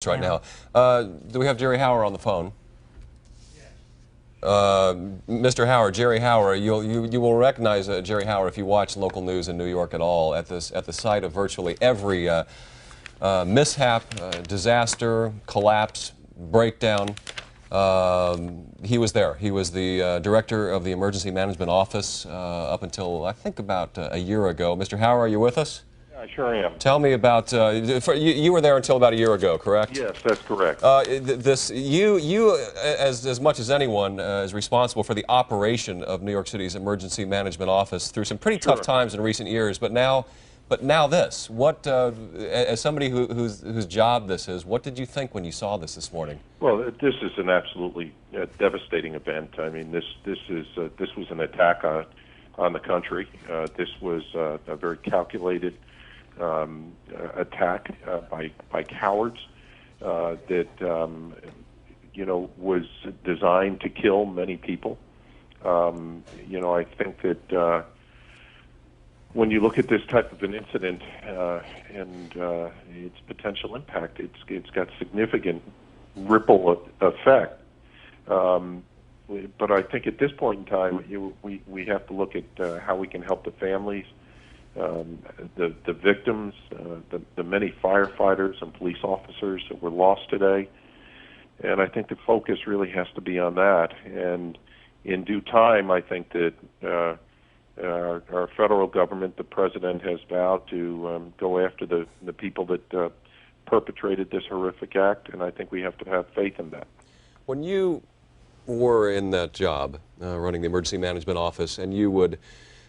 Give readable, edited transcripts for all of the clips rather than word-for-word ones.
right now. Do we have Jerry Hauer on the phone? Mr. Hauer, Jerry Hauer, you will recognize Jerry Hauer if you watch local news in New York at all. At the site of virtually every mishap, disaster, collapse, breakdown, he was there. He was the director of the Emergency Management Office up until I think about a year ago. Mr. Hauer, are you with us? I sure am. Tell me about, you were there until about a year ago, correct? Yes, that's correct. You as much as anyone, is responsible for the operation of New York City's Emergency Management Office through some pretty tough times in recent years, but now this. What, as somebody whose job this is, what did you think when you saw this morning? Well, this is an absolutely devastating event. I mean, this was an attack on the country. This was a very calculated attack by cowards that was designed to kill many people. I think that when you look at this type of an incident and its potential impact, it's got significant ripple effect. But I think at this point in time, we have to look at how we can help the families, the victims, the many firefighters and police officers that were lost today. And I think the focus really has to be on that. And in due time, I think that our federal government, the president, has vowed to go after the people that perpetrated this horrific act, and I think we have to have faith in that. When you were in that job, running the Emergency Management Office, and you would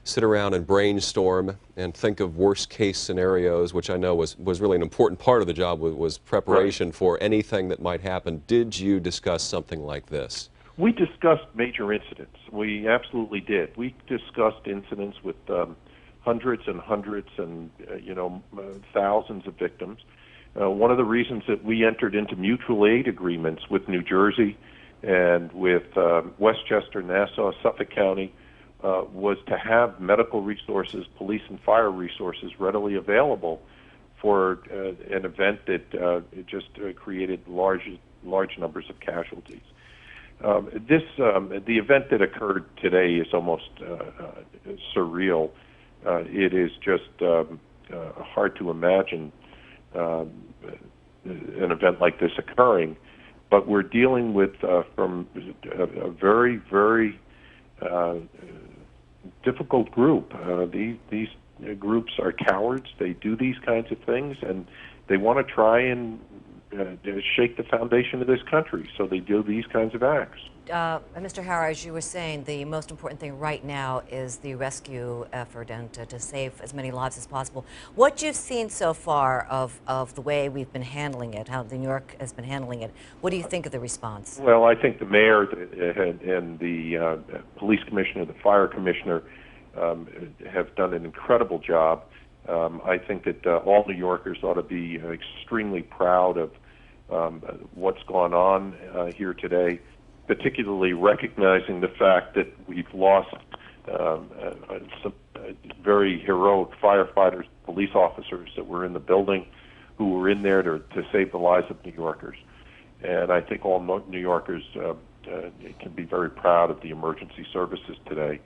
sit around and brainstorm and think of worst-case scenarios, which I know was really an important part of the job, was preparation for anything that might happen. Did you discuss something like this? We discussed major incidents. We absolutely did. We discussed incidents with hundreds and hundreds and thousands of victims. One of the reasons that we entered into mutual aid agreements with New Jersey and with Westchester, Nassau, Suffolk County was to have medical resources, police and fire resources readily available for an event that just created large numbers of casualties. The event that occurred today is almost surreal. It is just hard to imagine an event like this occurring, but we're dealing with from a very, very difficult group. These groups are cowards. They do these kinds of things, and they want to try and shake the foundation of this country, so they do these kinds of acts. Mr. Hauer, as you were saying, the most important thing right now is the rescue effort and to save as many lives as possible. What you've seen so far of the way we've been handling it, how New York has been handling it, what do you think of the response? Well, I think the mayor and the police commissioner, the fire commissioner have done an incredible job. I think that all New Yorkers ought to be extremely proud of what's gone on here today, particularly recognizing the fact that we've lost some very heroic firefighters, police officers that were in the building who were in there to save the lives of New Yorkers. And I think all New Yorkers can be very proud of the emergency services today.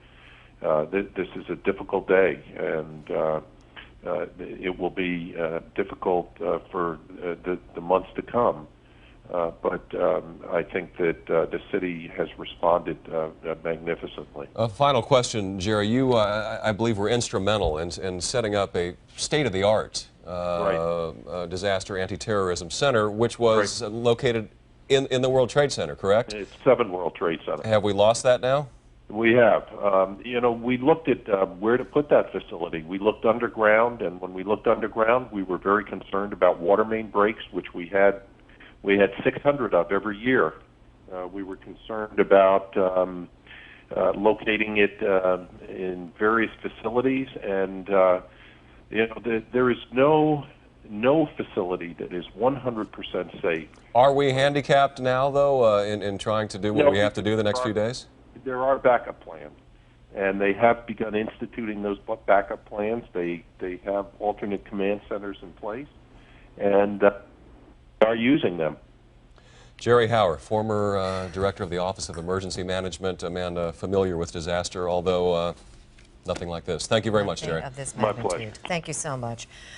This is a difficult day, and it will be difficult for the months to come. But I think that the city has responded magnificently. A final question, Jerry. You, I believe, were instrumental in setting up a state-of-the-art disaster anti-terrorism center, which was located in the World Trade Center, correct? It's 7 World Trade Center. Have we lost that now? We have. We looked at where to put that facility. We looked underground, and when we looked underground, we were very concerned about water main breaks, which we had 600 of every year. We were concerned about locating it in various facilities, and there is no facility that is 100% safe. Are we handicapped now, though, in trying to do what we have to do the next few days? There are backup plans, and they have begun instituting those backup plans. They have alternate command centers in place, and are using them. Jerry Hauer, former director of the Office of Emergency Management, a man familiar with disaster, although nothing like this. Thank you very much, Nothing Jerry. of this My magnitude. pleasure. Thank you so much.